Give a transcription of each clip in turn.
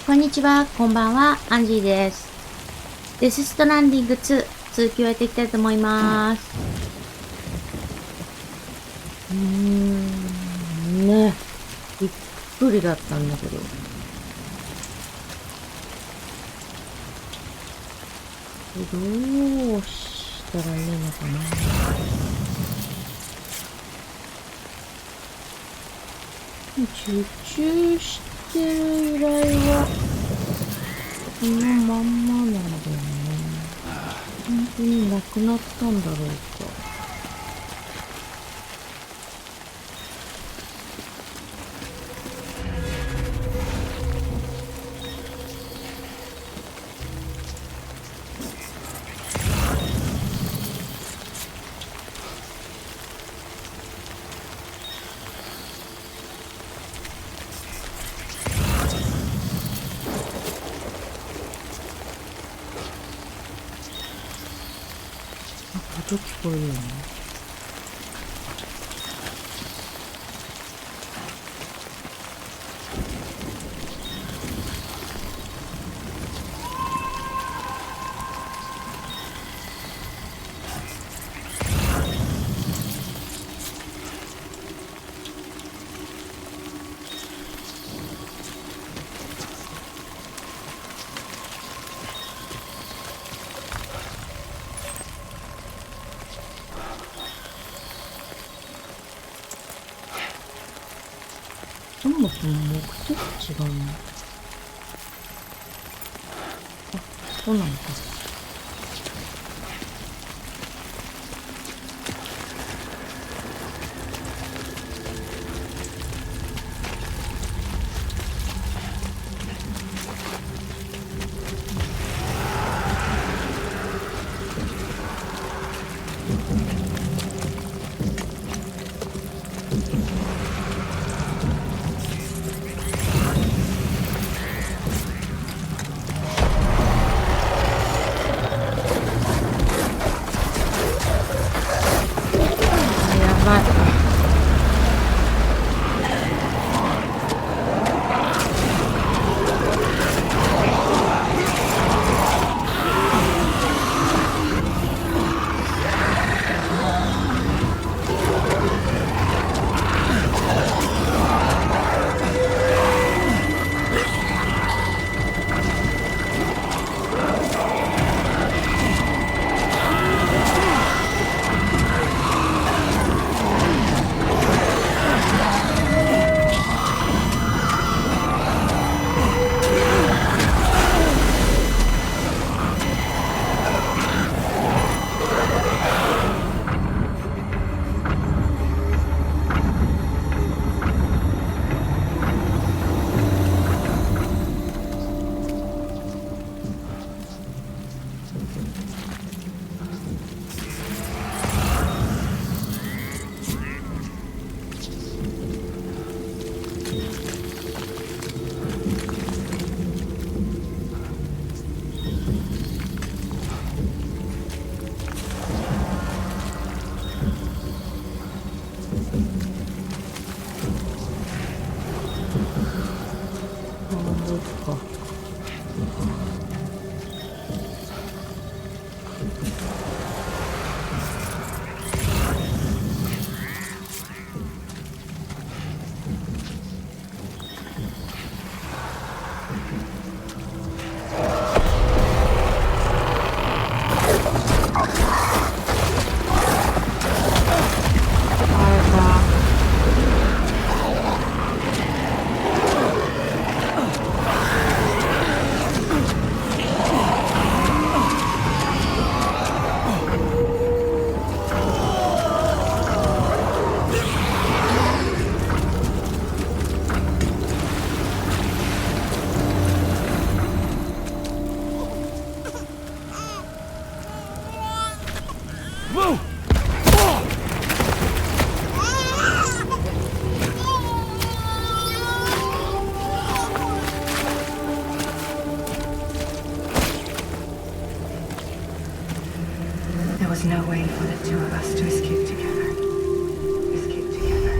こんにちは、こんばんは、アンジーです。デスストランディング2、続きをやっていきたいと思います。ね、びっくりだったんだけど。どうしたらいいのかな。受注してる依頼はこのまんまなんだよね。本当になくなったんだろうか。音聞こえるよね。そもそも目的地がね。あ、そうなのか。was no way for the two of us to escape together. Escape together.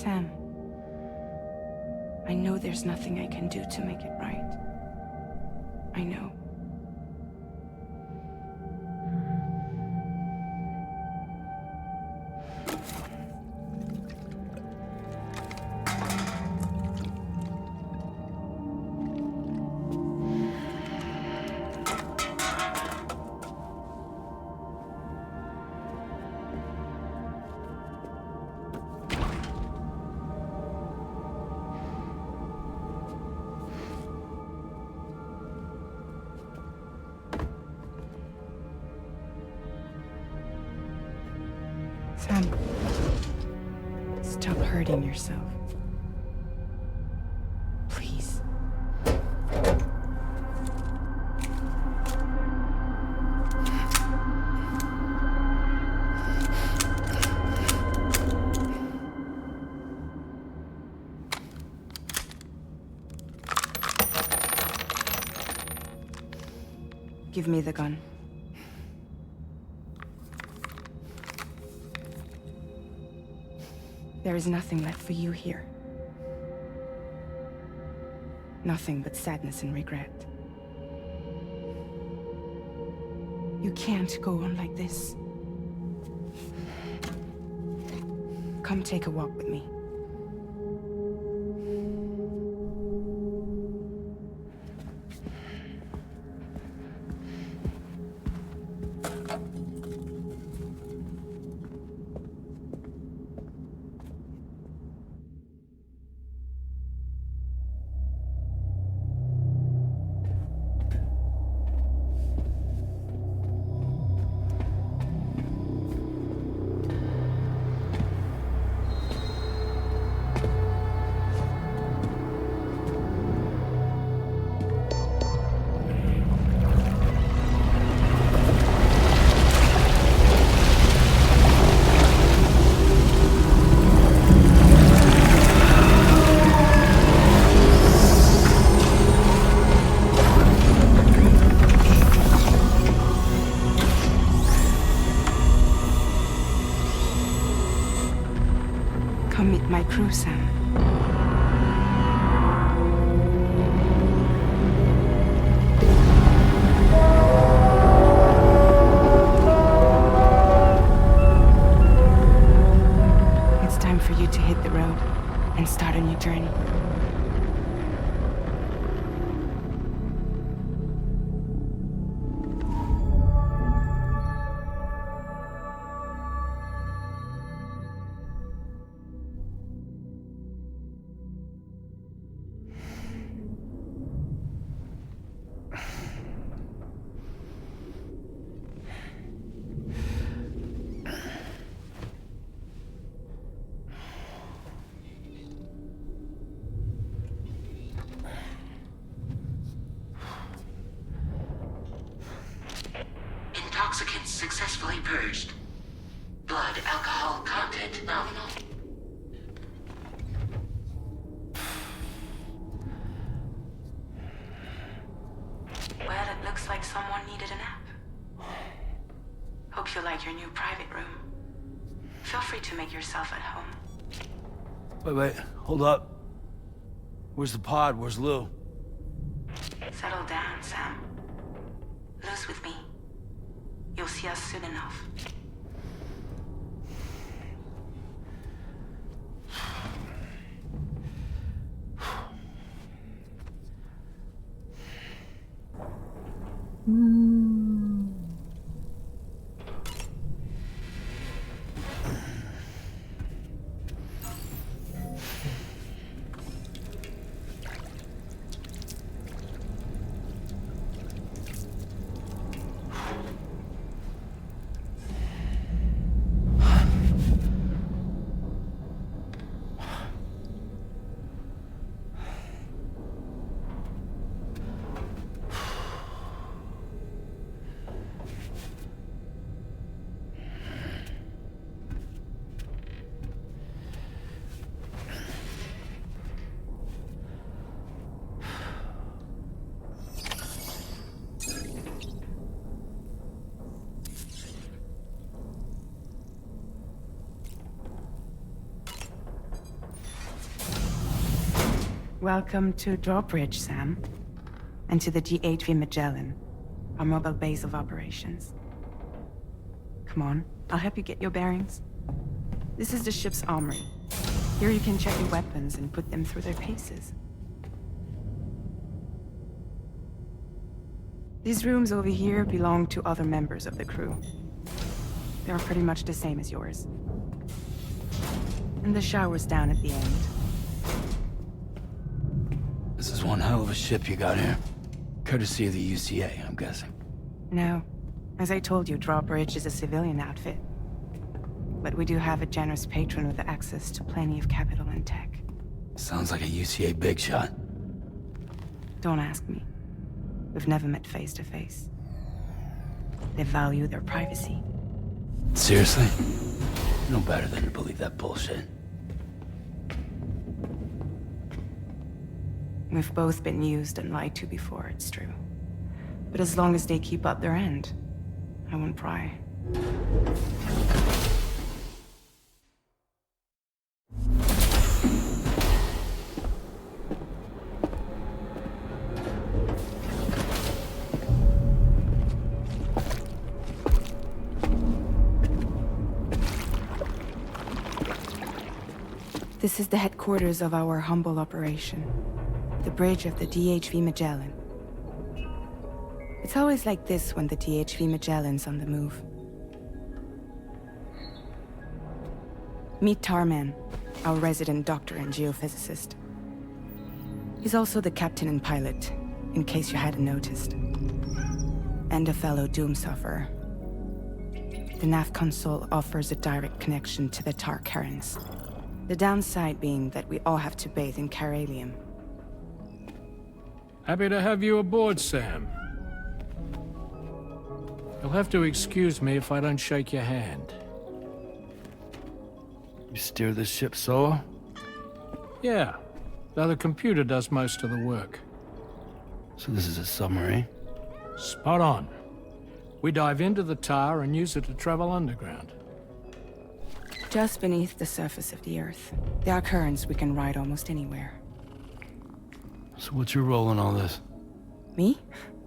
Sam, I know there's nothing I can do to make it right. I know. Sam, stop hurting yourself. Please. Give me the gun. There is nothing left for you here. Nothing but sadness and regret. You can't go on like this. Come take a walk with me. Come meet my crew, Sam. It's time for you to hit the road and start a new journey. Intoxicants successfully purged. Blood alcohol content nominal. Well, it looks like someone needed a nap. Hope you like your new private room. Feel free to make yourself at home. Wait, hold up. Where's the pod? Where's Lou? Settle down, Sam. Lou's with me. You'll see us soon enough. Welcome to Drawbridge, Sam. And to the GHV Magellan, our mobile base of operations. Come on, I'll help you get your bearings. This is the ship's armory. Here you can check your weapons and put them through their paces. These rooms over here belong to other members of the crew. They are pretty much the same as yours. And the shower's down at the end. This is one hell of a ship you got here. Courtesy of the UCA, I'm guessing. No. As I told you, Drawbridge is a civilian outfit. But we do have a generous patron with access to plenty of capital and tech. Sounds like a UCA big shot. Don't ask me. We've never met face to face. They value their privacy. Seriously? No better than to believe that bullshit. We've both been used and lied to before, it's true. But as long as they keep up their end, I won't pry. This is the headquarters of our humble operation. The bridge of the DHV Magellan. It's always like this when the DHV Magellan's on the move. Meet Tarman, our resident doctor and geophysicist. He's also the captain and pilot, in case you hadn't noticed. And a fellow doom sufferer. The nav console offers a direct connection to the tar currents. The downside being that we all have to bathe in caralium. Happy to have you aboard, Sam. You'll have to excuse me if I don't shake your hand. You steer this ship solo? Yeah, though the computer does most of the work. So this is a submarine? Spot on. We dive into the tar and use it to travel underground. Just beneath the surface of the Earth, there are currents we can ride almost anywhere. So what's your role in all this? Me?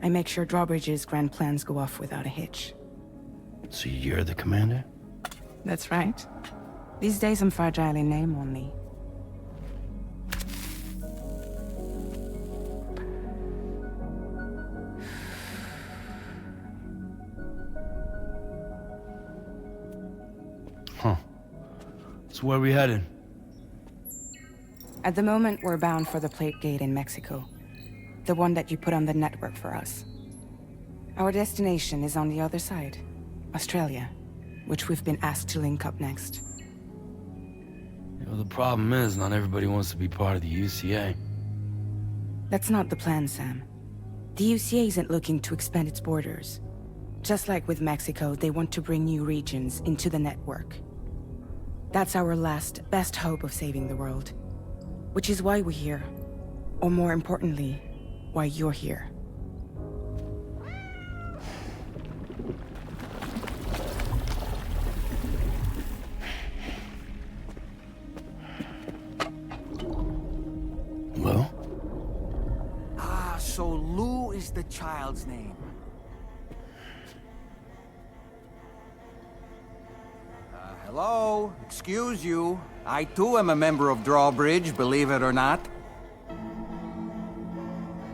I make sure Drawbridge's grand plans go off without a hitch. So you're the commander? That's right. These days I'm fragile in name only. Huh. So where are we headed? At the moment, we're bound for the plate gate in Mexico. The one that you put on the network for us. Our destination is on the other side, Australia, which we've been asked to link up next. You know, the problem is, not everybody wants to be part of the UCA. That's not the plan, Sam. The UCA isn't looking to expand its borders. Just like with Mexico, they want to bring new regions into the network. That's our last, best hope of saving the world. Which is why we're here. Or more importantly, why you're here. Well? Ah, so Lou is the child's name. Hello? Excuse you. I too am a member of Drawbridge, believe it or not.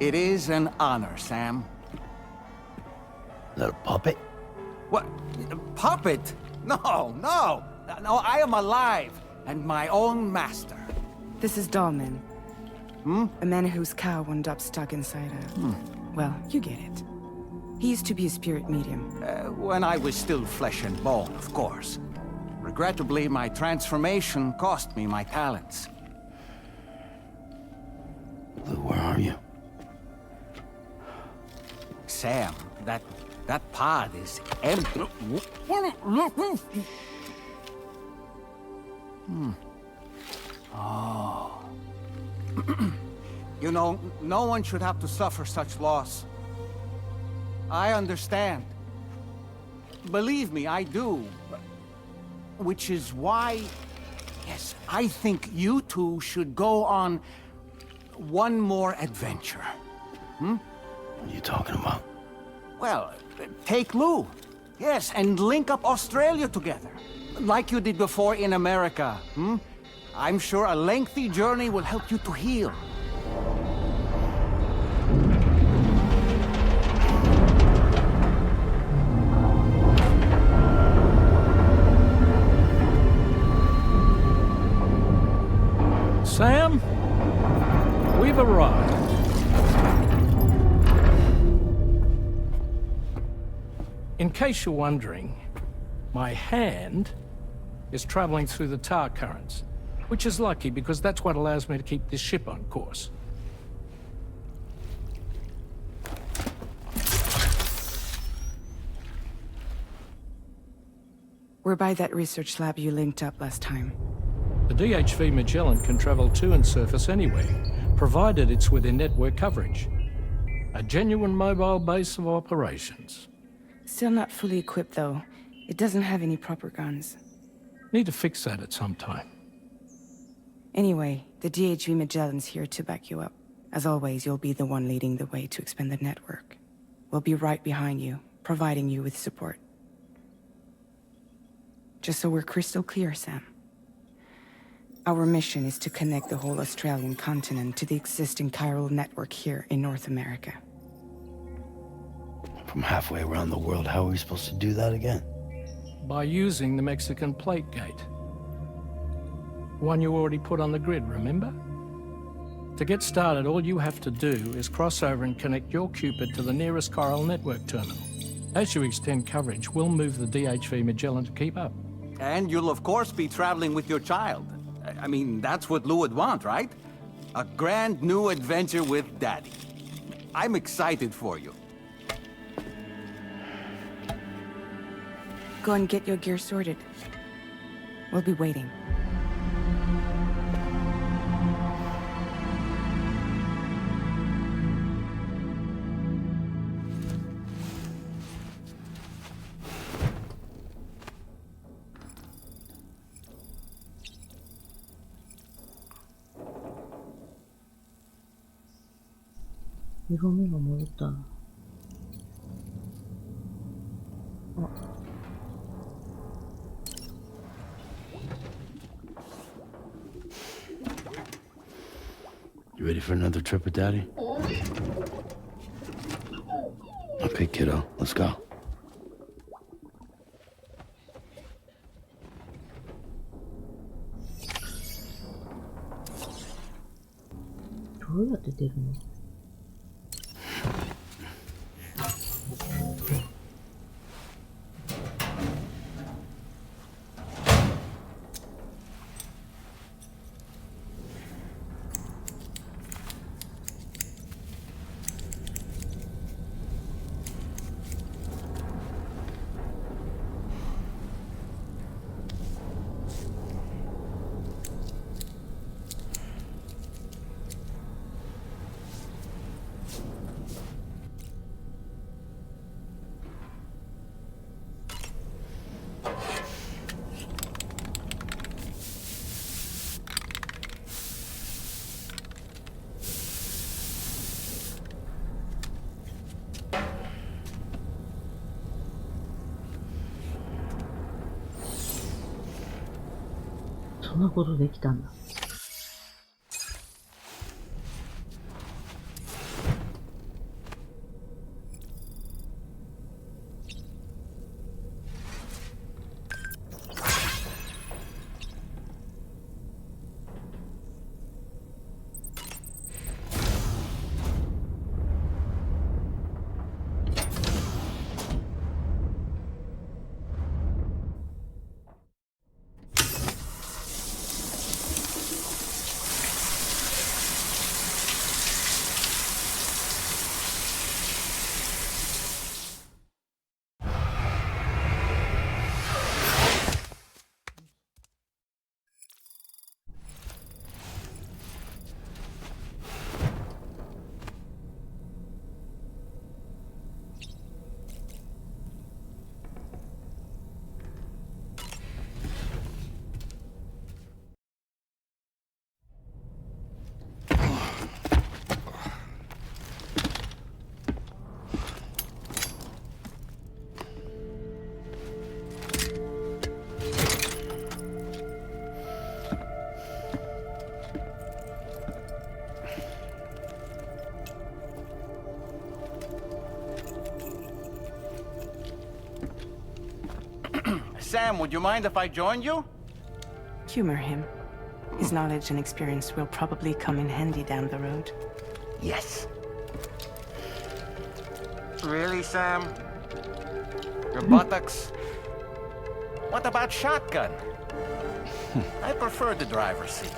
It is an honor, Sam. Is that a puppet? What? A puppet? No, no! No, I am alive, and my own master. This is Dahlman. A man whose cow wound up stuck inside a... Well, you get it. He used to be a spirit medium. When I was still flesh and bone, of course. Regrettably, my transformation cost me my talents. Lou, where are you? Sam, that pod is empty. Oh. You know, no one should have to suffer such loss. I understand. Believe me, I do. Which is why, yes, I think you two should go on one more adventure. What are you talking about? Well, take Lou. Yes, and link up Australia together. Like you did before in America. I'm sure a lengthy journey will help you to heal. Sam, we've arrived. In case you're wondering, my hand is traveling through the tar currents, which is lucky because that's what allows me to keep this ship on course. We're by that research lab you linked up last time. The DHV Magellan can travel to and surface anywhere, provided it's within network coverage. A genuine mobile base of operations. Still not fully equipped, though. It doesn't have any proper guns. Need to fix that at some time. Anyway, the DHV Magellan's here to back you up. As always, you'll be the one leading the way to expand the network. We'll be right behind you, providing you with support. Just so we're crystal clear, Sam. Our mission is to connect the whole Australian continent to the existing chiral network here in North America. From halfway around the world, how are we supposed to do that again? By using the Mexican plate gate. One you already put on the grid, remember? To get started, all you have to do is cross over and connect your Qpid to the nearest chiral network terminal. As you extend coverage, we'll move the DHV Magellan to keep up. And you'll of course be traveling with your child. I mean, that's what Lou would want, right? A grand new adventure with Daddy. I'm excited for you. Go and get your gear sorted. We'll be waiting. You ready for another trip with Daddy? Okay, kiddo, let's go.そんなことできたんだ。Sam, would you mind if I joined you? Humor him. His knowledge and experience will probably come in handy down the road. Yes. Really, Sam? Your buttocks? What about shotgun? I prefer the driver's seat.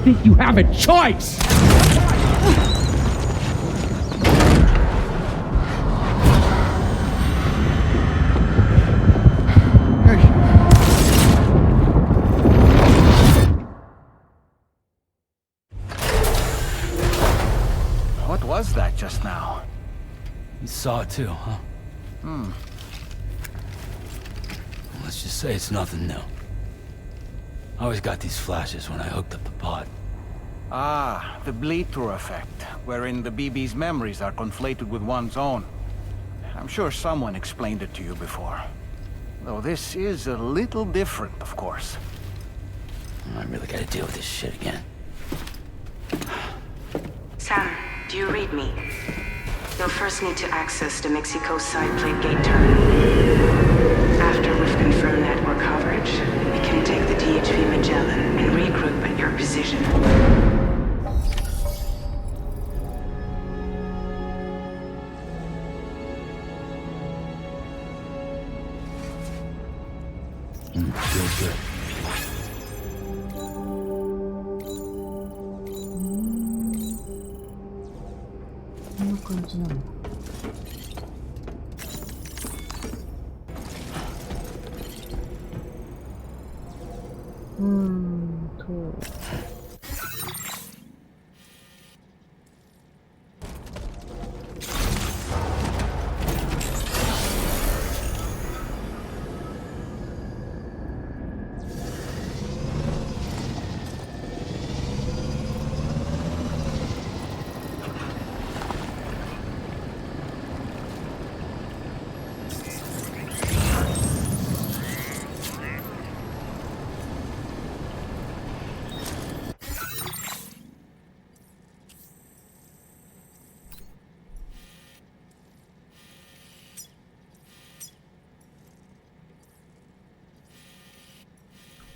Think you have a choice? What was that just now? You saw it too, huh? Let's just say it's nothing new. I always got these flashes when I hooked up the pod. Ah, the bleed-through effect, wherein the BB's memories are conflated with one's own. I'm sure someone explained it to you before. Though this is a little different, of course. I really gotta deal with this shit again. Sam, do you read me? You'll first need to access the Mexico side plate gate terminal. After we've confirmed network coverage, we can take the DHV Magellan and regroup at your position. Feels good. こんな感じなの。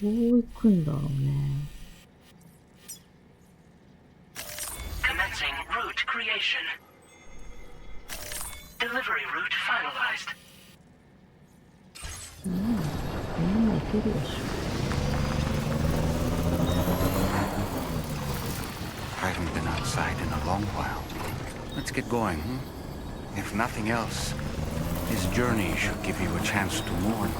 どう行くんだろうね。Commencing route creation. Delivery route finalized. こんなの行けるでしょ。I haven't been outside in a long while. Let's get going, If nothing else, this journey should give you a chance to mourn.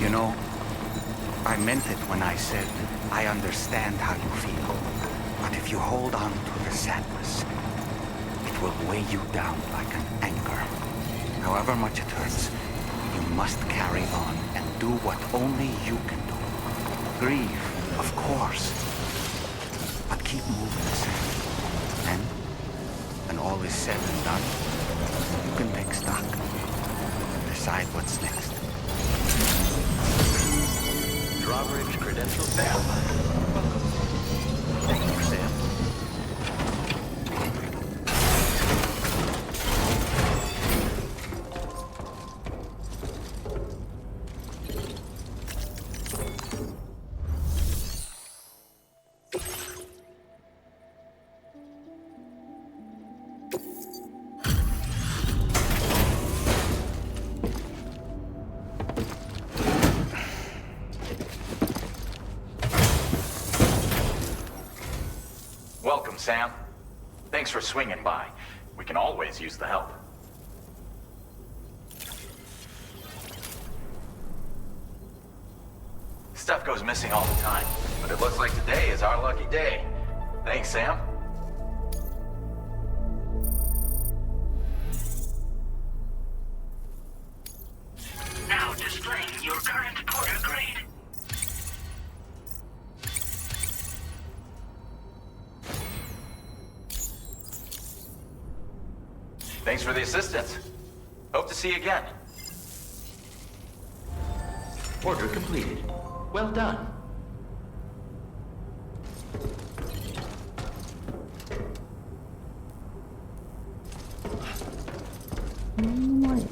You know, I meant it when I said I understand how you feel. But if you hold on to the sadness, it will weigh you down like an anchor. However much it hurts, you must carry on and do what only you can do. Grieve, of course, but keep moving, Sam. Then, when all is said and done, you can take stock and decide what's next. Drawbridge credentials verified. Thank you, Sam. Welcome, Sam. Thanks for swinging by. We can always use the help. Stuff goes missing all the time, but it looks like today is our lucky day. Thanks, Sam. Thanks for the assistance. Hope to see you again. Order completed. Well done. うまいね。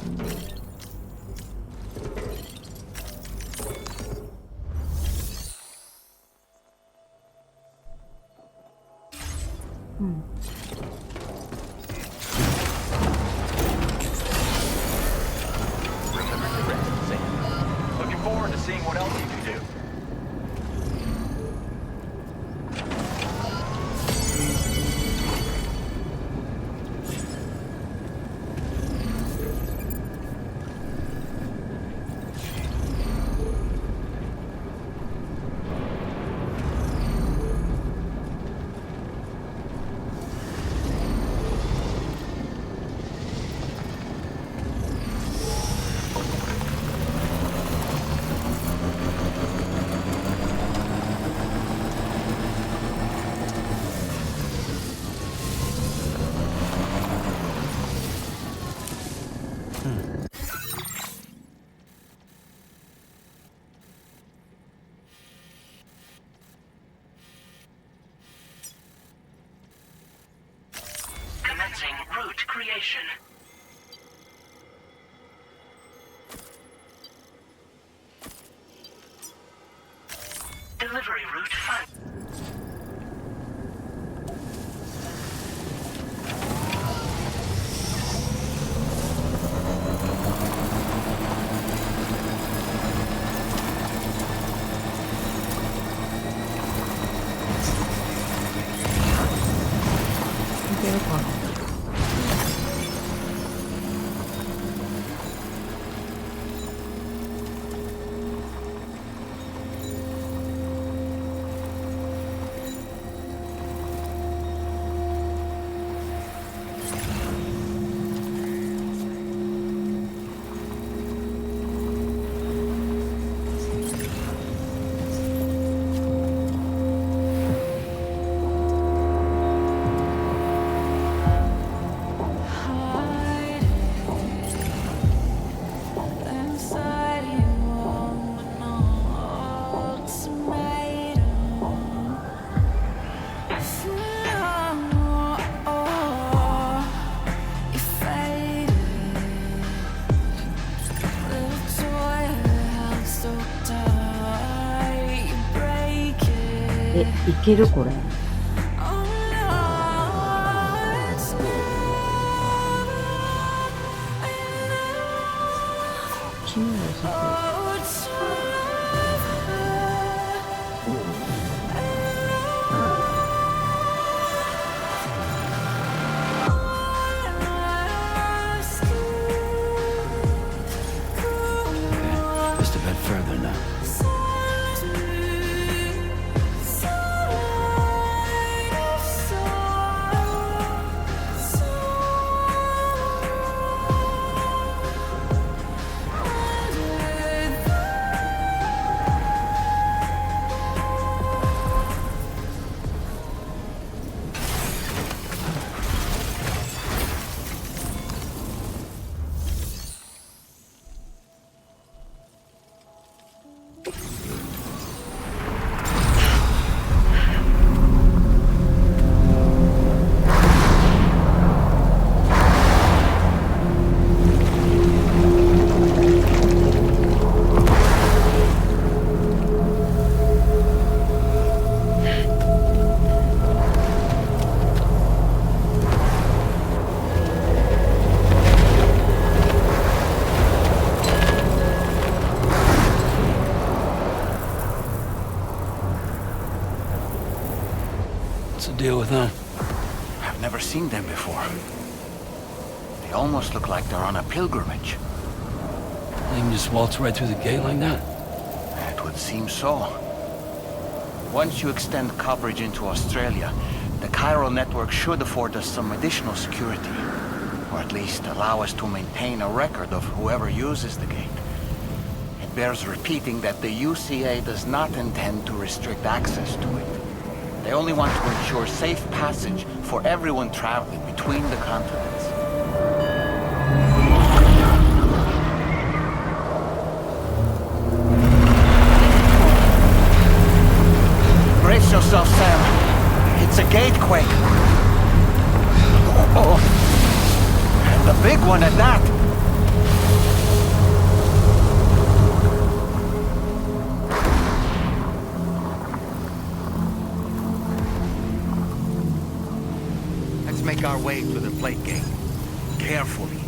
うん。Looking forward to seeing what else you can do. Commencing route creation. Delivery route final.え、いけるこれ。気の良さOkay, just a bit further now. What's the deal with them? I've never seen them before. They almost look like they're on a pilgrimage. They can just waltz right through the gate like that? It would seem so. Once you extend coverage into Australia, the chiral network should afford us some additional security. Or at least allow us to maintain a record of whoever uses the gate. It bears repeating that the UCA does not intend to restrict access to it. They only want to ensure safe passage for everyone traveling between the continents. Brace yourself, Sam. It's a gatequake. Oh, and a big one at that. Let's make our way to the plate gate. Carefully.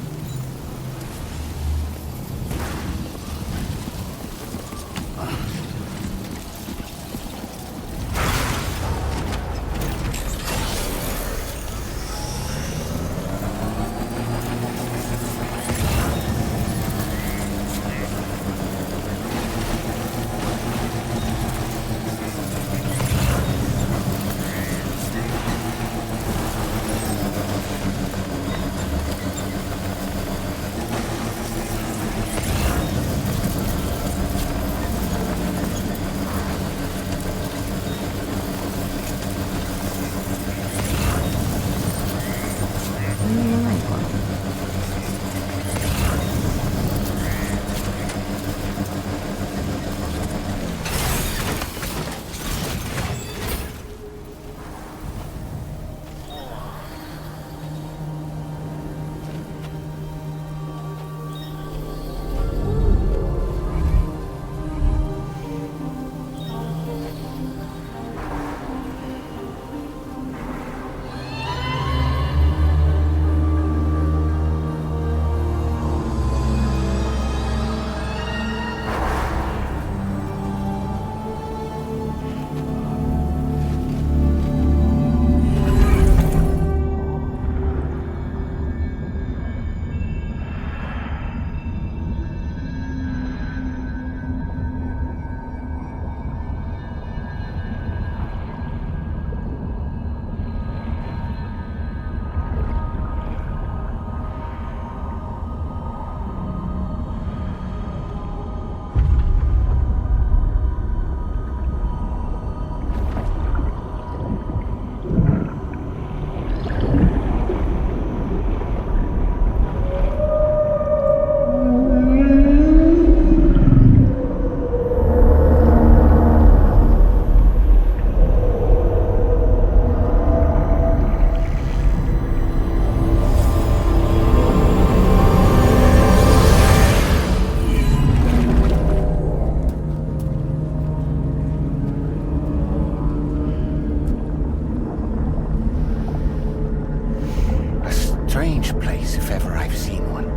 Strange place, if ever I've seen one.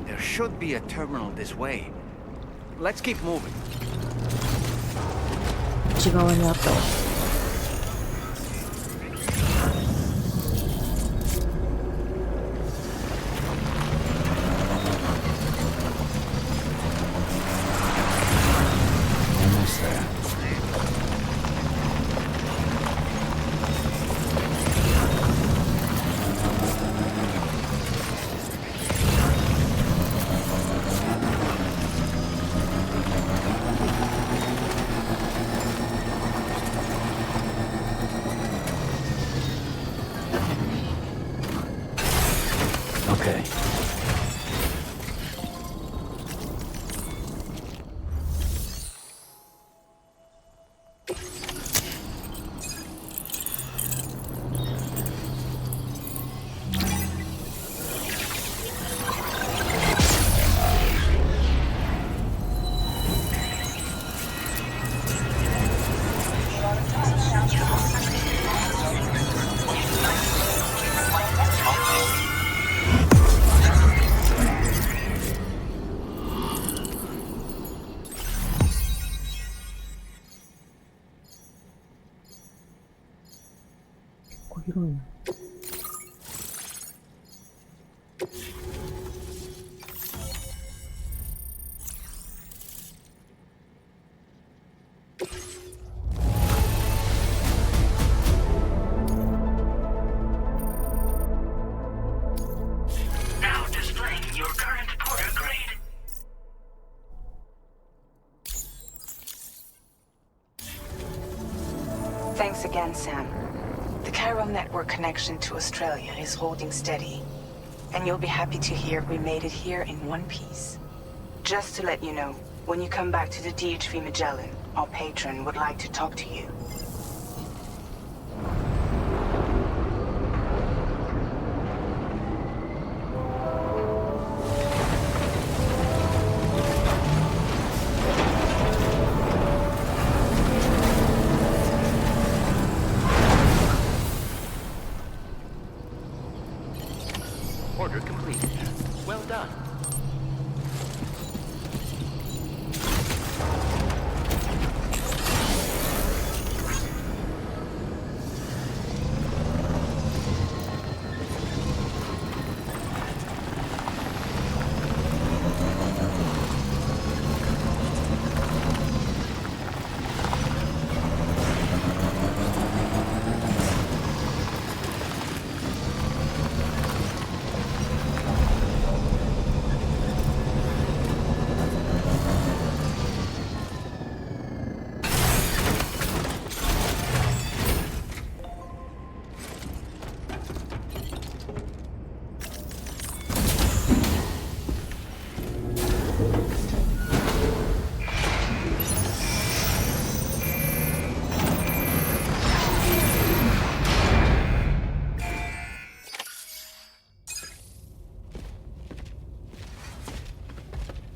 There should be a terminal this way. Let's keep moving. 内側にあったわ。Okay. Now displaying your current porter grade. Thanks again, Sam. chiral network connection to Australia is holding steady, and you'll be happy to hear we made it here in one piece. Just to let you know, when you come back to the DHV Magellan, our patron would like to talk to you. Order complete. Well done.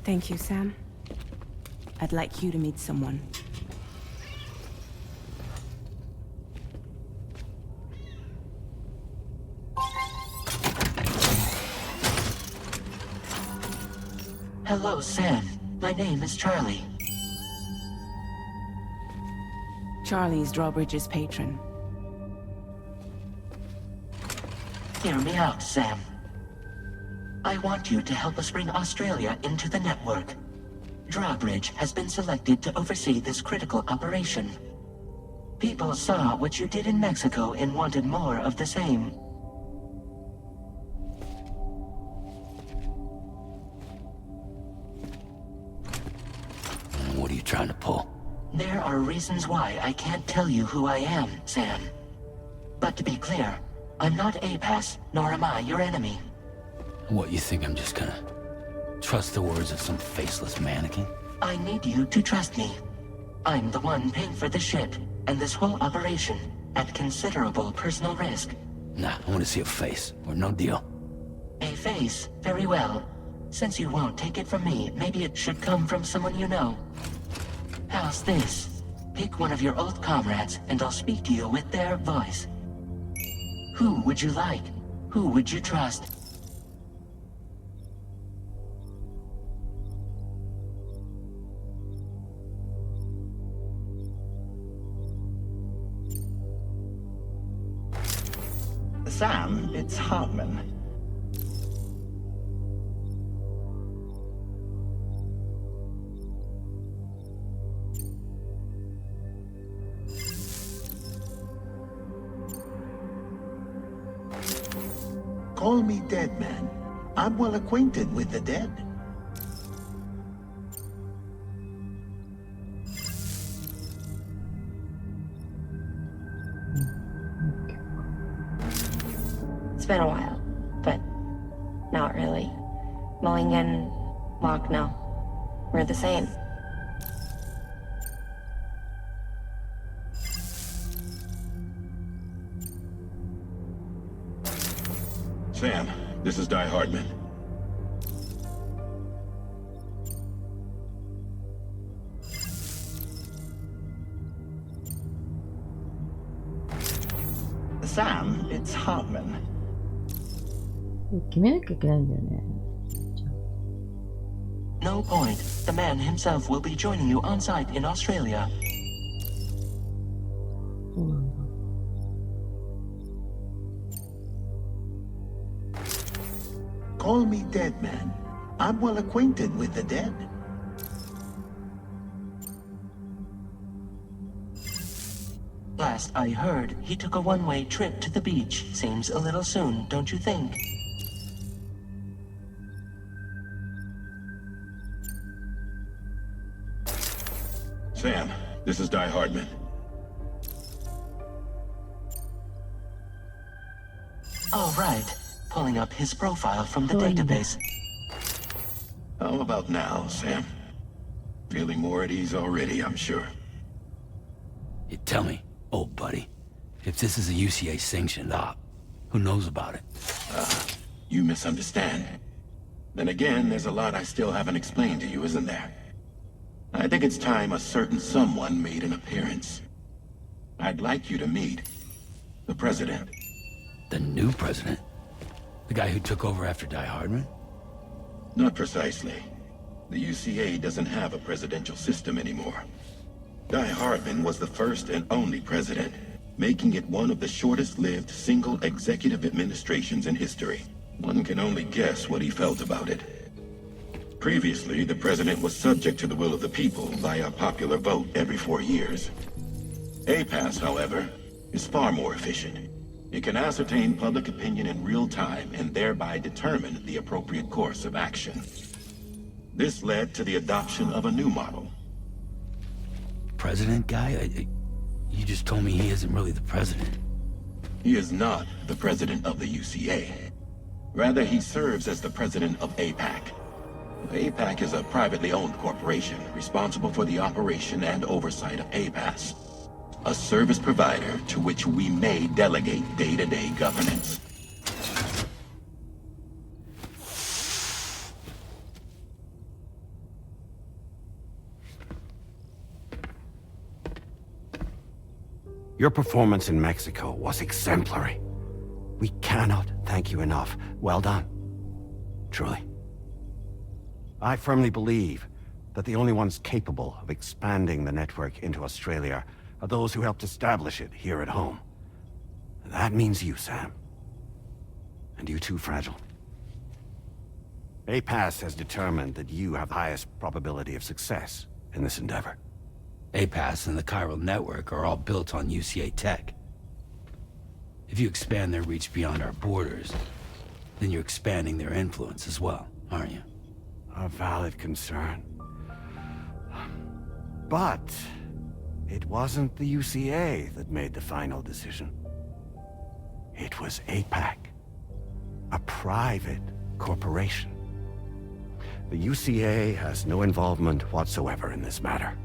Thank you, Sam. I'd like you to meet someone. Hello, Sam. My name is Charlie. Charlie's Drawbridge's patron. Hear me out, Sam. I want you to help us bring Australia into the network. Drawbridge has been selected to oversee this critical operation. People saw what you did in Mexico and wanted more of the same. What are you trying to pull? There are reasons why I can't tell you who I am, Sam. But to be clear, I'm not APAS, nor am I your enemy. What, you think I'm just gonna trust the words of some faceless mannequin? I need you to trust me. I'm the one paying for the ship and this whole operation at considerable personal risk. Nah, I want to see a face, or no deal. A face? Very well. Since you won't take it from me, maybe it should come from someone you know. How's this? Pick one of your old comrades, and I'll speak to you with their voice. Who would you like? Who would you trust? Sam, it's Hartman. Call me Dead Man. I'm well acquainted with the dead. It's been a while, but not really. Mulligan, Locke, no. We're the same. Sam, this is Die Hardman. Sam, it's Hartman. 決めなきゃいけないんだよね。 No point. The man himself will be joining you on site in Australia. そうなんだ。 Call me Dead Man. I'm well acquainted with the dead. Last I heard, he took a one-way trip to the beach. Seems a little soon, don't you think? Sam, this is Die Hardman. right. Pulling up his profile from the database. How about now, Sam? Feeling more at ease already, I'm sure. You tell me, old buddy, if this is a UCA-sanctioned op, who knows about it? You misunderstand. Then again, there's a lot I still haven't explained to you, isn't there? I think it's time a certain someone made an appearance. I'd like you to meet the president. The new president? The guy who took over after Die Hardman? Not precisely. The UCA doesn't have a presidential system anymore. Die Hardman was the first and only president, making it one of the shortest-lived single executive administrations in history. One can only guess what he felt about it. Previously, the president was subject to the will of the people via popular vote every 4 years. APAS, however, is far more efficient. It can ascertain public opinion in real time and thereby determine the appropriate course of action. This led to the adoption of a new model. President guy? You just told me he isn't really the president. He is not the president of the UCA. Rather, he serves as the president of APAC. APAC is a privately owned corporation responsible for the operation and oversight of APAS, a service provider to which we may delegate day-to-day governance. Your performance in Mexico was exemplary. We cannot thank you enough. Well done. Truly. I firmly believe that the only ones capable of expanding the network into Australia are those who helped establish it here at home. That means you, Sam. And you too, Fragile. APAS has determined that you have the highest probability of success in this endeavor. APAS and the chiral network are all built on UCA tech. If you expand their reach beyond our borders, then you're expanding their influence as well, aren't you? A valid concern. But it wasn't the UCA that made the final decision. It was APAC, a private corporation. The UCA has no involvement whatsoever in this matter.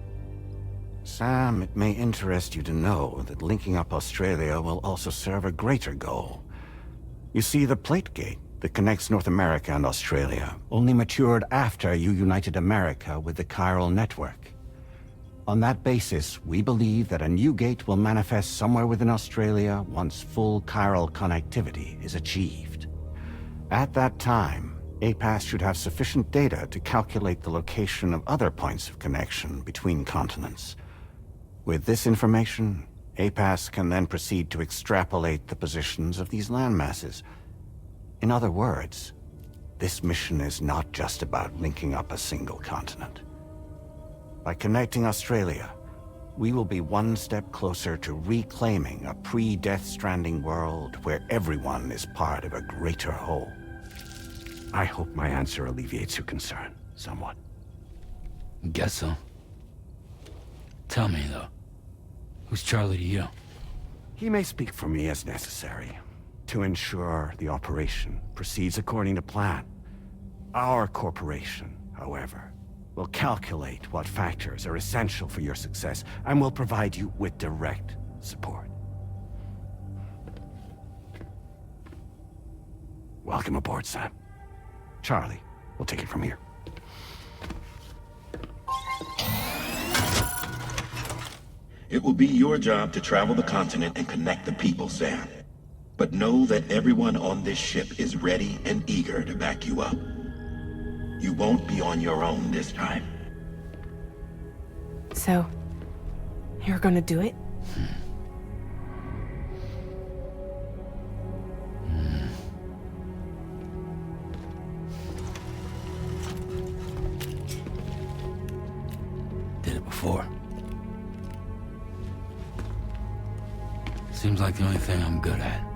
Sam, it may interest you to know that linking up Australia will also serve a greater goal. You see, the plate gate that connects North America and Australia only matured after you united America with the chiral network. On that basis, we believe that a new gate will manifest somewhere within Australia once full chiral connectivity is achieved. At that time, APAS should have sufficient data to calculate the location of other points of connection between continents. With this information, APAS can then proceed to extrapolate the positions of these landmasses. In other words, this mission is not just about linking up a single continent. By connecting Australia, we will be one step closer to reclaiming a pre-Death Stranding world where everyone is part of a greater whole. I hope my answer alleviates your concern somewhat. Guess so. Tell me, though, who's Charlie to you? He may speak for me as necessary to ensure the operation proceeds according to plan. Our corporation, however, will calculate what factors are essential for your success and will provide you with direct support. Welcome aboard, Sam. Charlie, we'll take it from here. It will be your job to travel the continent and connect the people, Sam. But know that everyone on this ship is ready and eager to back you up. You won't be on your own this time. So, you're gonna do it? Did it before. Seems like the only thing I'm good at.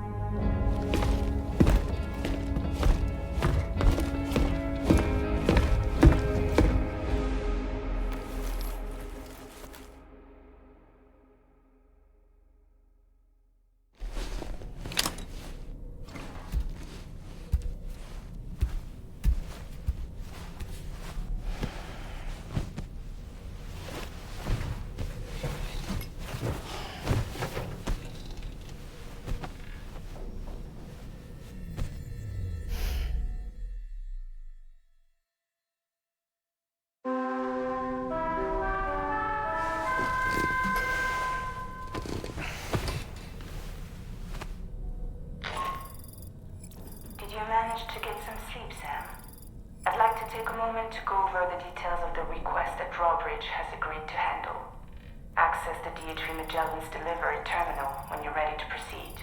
going to go over the details of the request that Drawbridge has agreed to handle. Access the DHV Magellan's delivery terminal when you're ready to proceed.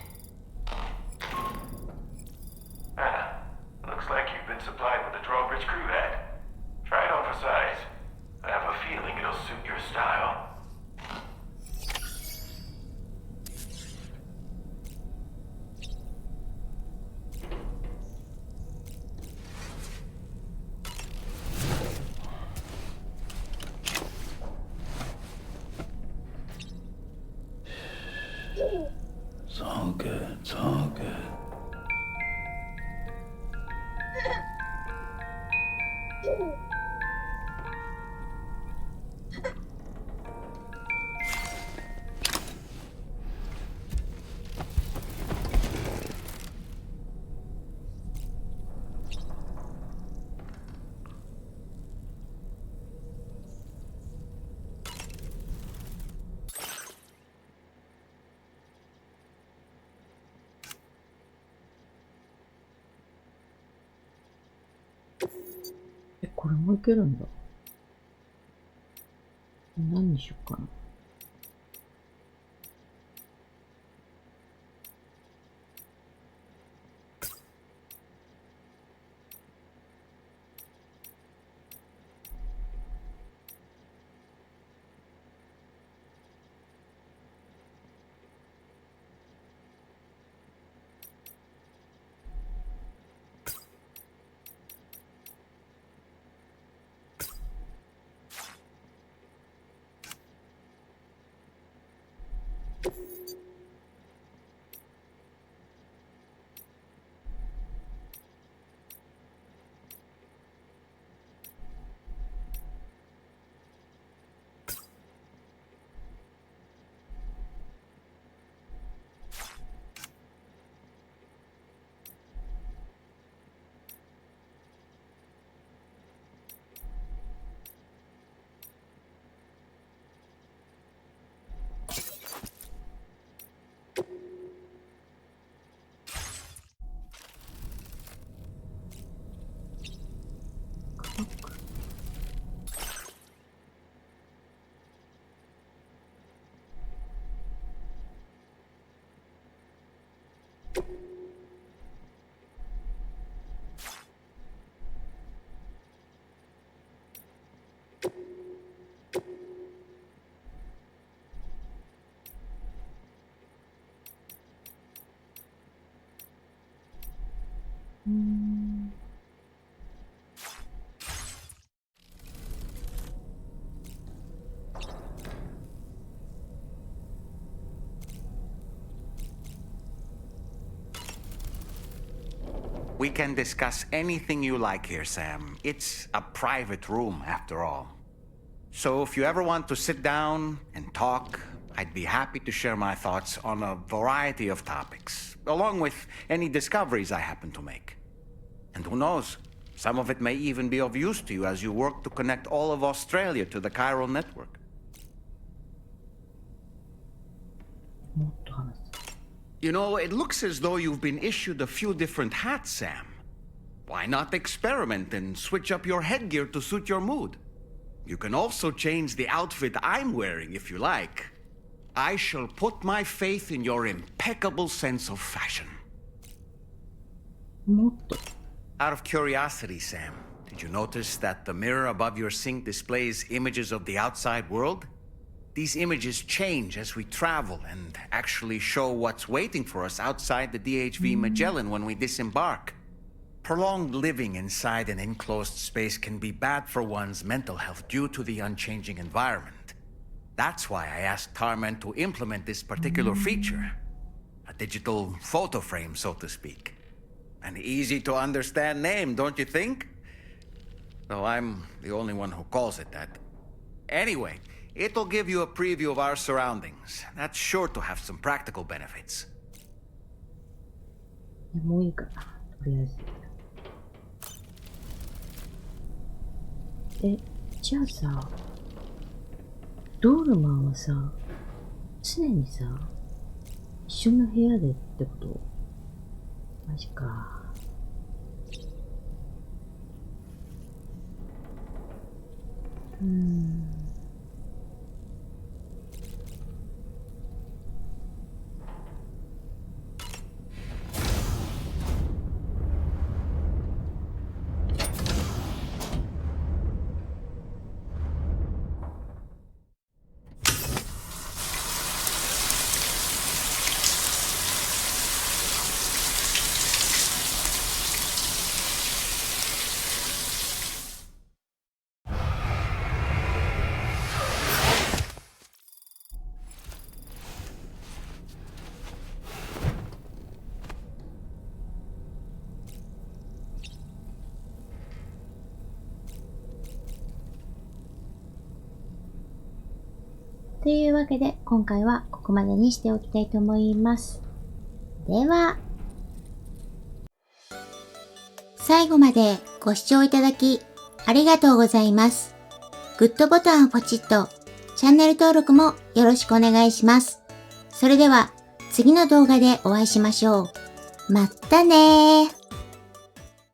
Looks like you've been supplied with a Drawbridge crew hat. Try it on for size. I have a feeling it'll suit your style. It's all good. It's all good.え、これもいけるんだ。何にしようかな。We can discuss anything you like here, Sam. It's a private room, after all. So if you ever want to sit down and talk, I'd be happy to share my thoughts on a variety of topics, along with any discoveries I happen to make. And who knows, some of it may even be of use to you as you work to connect all of Australia to the chiral network. You know, it looks as though you've been issued a few different hats, Sam. Why not experiment and switch up your headgear to suit your mood? You can also change the outfit I'm wearing if you like. I shall put my faith in your impeccable sense of fashion. Out of curiosity, Sam, did you notice that the mirror above your sink displays images of the outside world? These images change as we travel and actually show what's waiting for us outside the DHV Magellan when we disembark. Prolonged living inside an enclosed space can be bad for one's mental health due to the unchanging environment. That's why I asked Tarman to implement this particular feature. A digital photo frame, so to speak. An easy-to-understand name, don't you think? Though I'm the only one who calls it that. Anyway, it'll give you a preview of our surroundings. That's sure to have some practical benefits. もういいかな、とりあえず。じゃあさ、ドールマンはさ、常にさ、一緒の部屋でってこと？マジか。というわけで、今回はここまでにしておきたいと思います。では、最後までご視聴いただきありがとうございます。グッドボタンをポチッと、チャンネル登録もよろしくお願いします。それでは次の動画でお会いしましょう。まったねー。